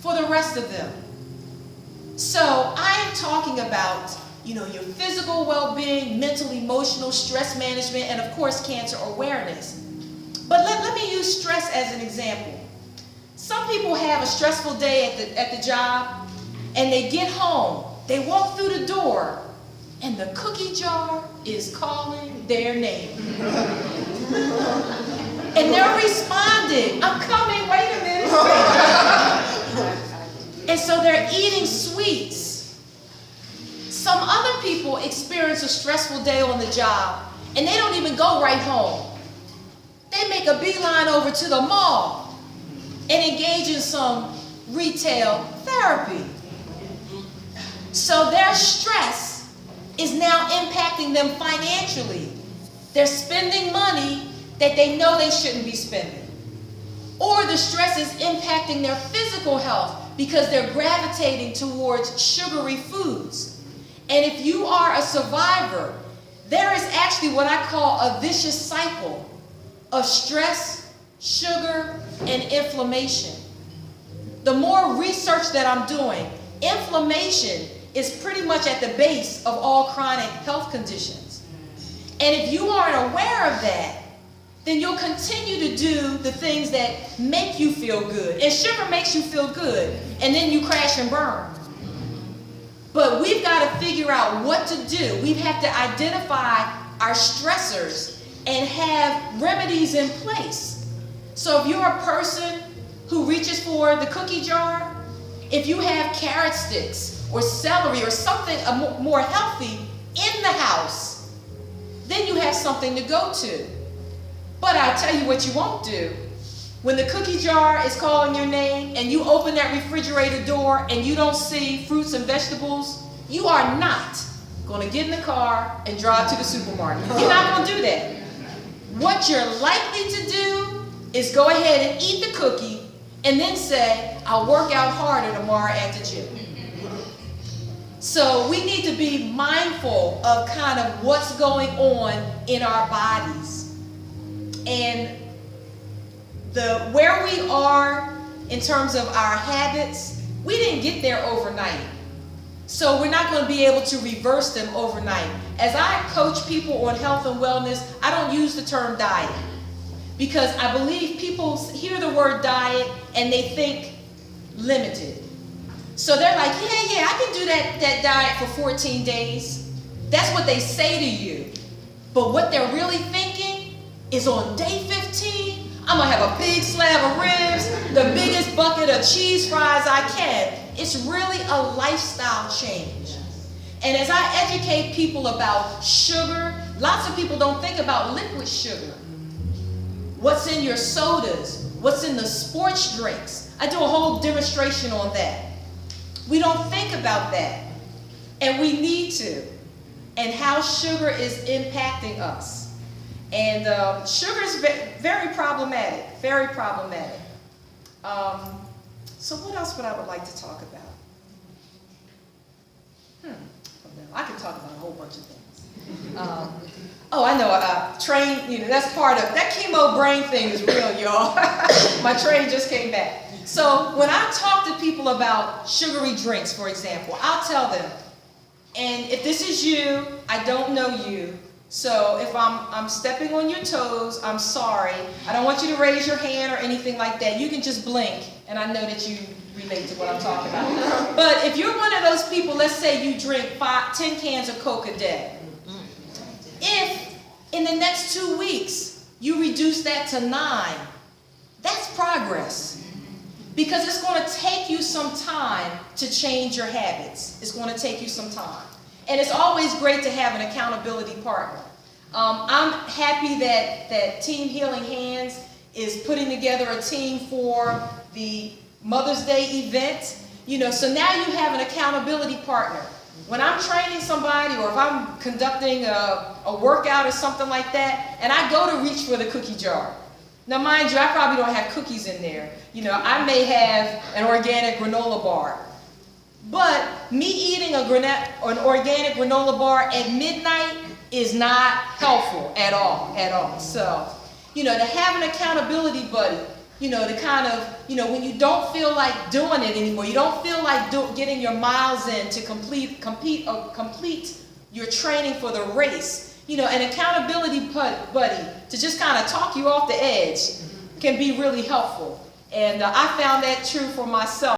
for the rest of them. So I am talking about, your physical well-being, mental, emotional, stress management, and of course, cancer awareness. But let me use stress as an example. Some people have a stressful day at the job, and they get home, they walk through the door, and the cookie jar is calling their name. And they're responding, I'm coming, wait a minute. And so they're eating sweets. Some other people experience a stressful day on the job, and they don't even go right home. They make a beeline over to the mall and engage in some retail therapy. So their stress is now impacting them financially. They're spending money that they know they shouldn't be spending. Or the stress is impacting their physical health because they're gravitating towards sugary foods. And if you are a survivor, there is actually what I call a vicious cycle of stress, sugar, and inflammation. The more research that I'm doing, inflammation is pretty much at the base of all chronic health conditions. And if you aren't aware of that, then you'll continue to do the things that make you feel good. And sugar makes you feel good, and then you crash and burn. But we've got to figure out what to do. We have to identify our stressors and have remedies in place. So if you're a person who reaches for the cookie jar, if you have carrot sticks or celery or something more healthy in the house, then you have something to go to. But I'll tell you what you won't do. When the cookie jar is calling your name and you open that refrigerator door and you don't see fruits and vegetables, you are not going to get in the car and drive to the supermarket. You're not going to do that. What you're likely to do is go ahead and eat the cookie and then say, I'll work out harder tomorrow at the gym. So we need to be mindful of kind of what's going on in our bodies. And where we are in terms of our habits, we didn't get there overnight. So we're not going to be able to reverse them overnight. As I coach people on health and wellness, I don't use the term diet because I believe people hear the word diet and they think limited. So they're like, yeah, I can do that diet for 14 days. That's what they say to you. But what they're really thinking is on day 15, I'm going to have a big slab of ribs, the biggest bucket of cheese fries I can. It's really a lifestyle change. And as I educate people about sugar, lots of people don't think about liquid sugar. What's in your sodas? What's in the sports drinks? I do a whole demonstration on that. We don't think about that. And we need to. And how sugar is impacting us. And sugar is very problematic, very problematic. So what else would I like to talk about? I could talk about a whole bunch of things. I know, train, that's part of, that chemo brain thing is real, y'all. My train just came back. So when I talk to people about sugary drinks, for example, I'll tell them, and if this is you, I don't know you, so if I'm stepping on your toes, I'm sorry. I don't want you to raise your hand or anything like that. You can just blink, and I know that you relate to what I'm talking about. But if you're one of those people, let's say you drink 10 cans of Coke a day. If in the next 2 weeks you reduce that to 9, that's progress. Because it's going to take you some time to change your habits. It's going to take you some time. And it's always great to have an accountability partner. I'm happy that Team Healing Hands is putting together a team for the Mother's Day event. So now you have an accountability partner. When I'm training somebody or if I'm conducting a workout or something like that, and I go to reach for the cookie jar. Now, mind you, I probably don't have cookies in there. I may have an organic granola bar. But me eating an organic granola bar at midnight is not helpful at all, So, to have an accountability buddy you know, to kind of, you know, when you don't feel like doing it anymore, you don't feel like getting your miles in to complete your training for the race, you know, an accountability buddy to just kind of talk you off the edge can be really helpful. And I found that true for myself.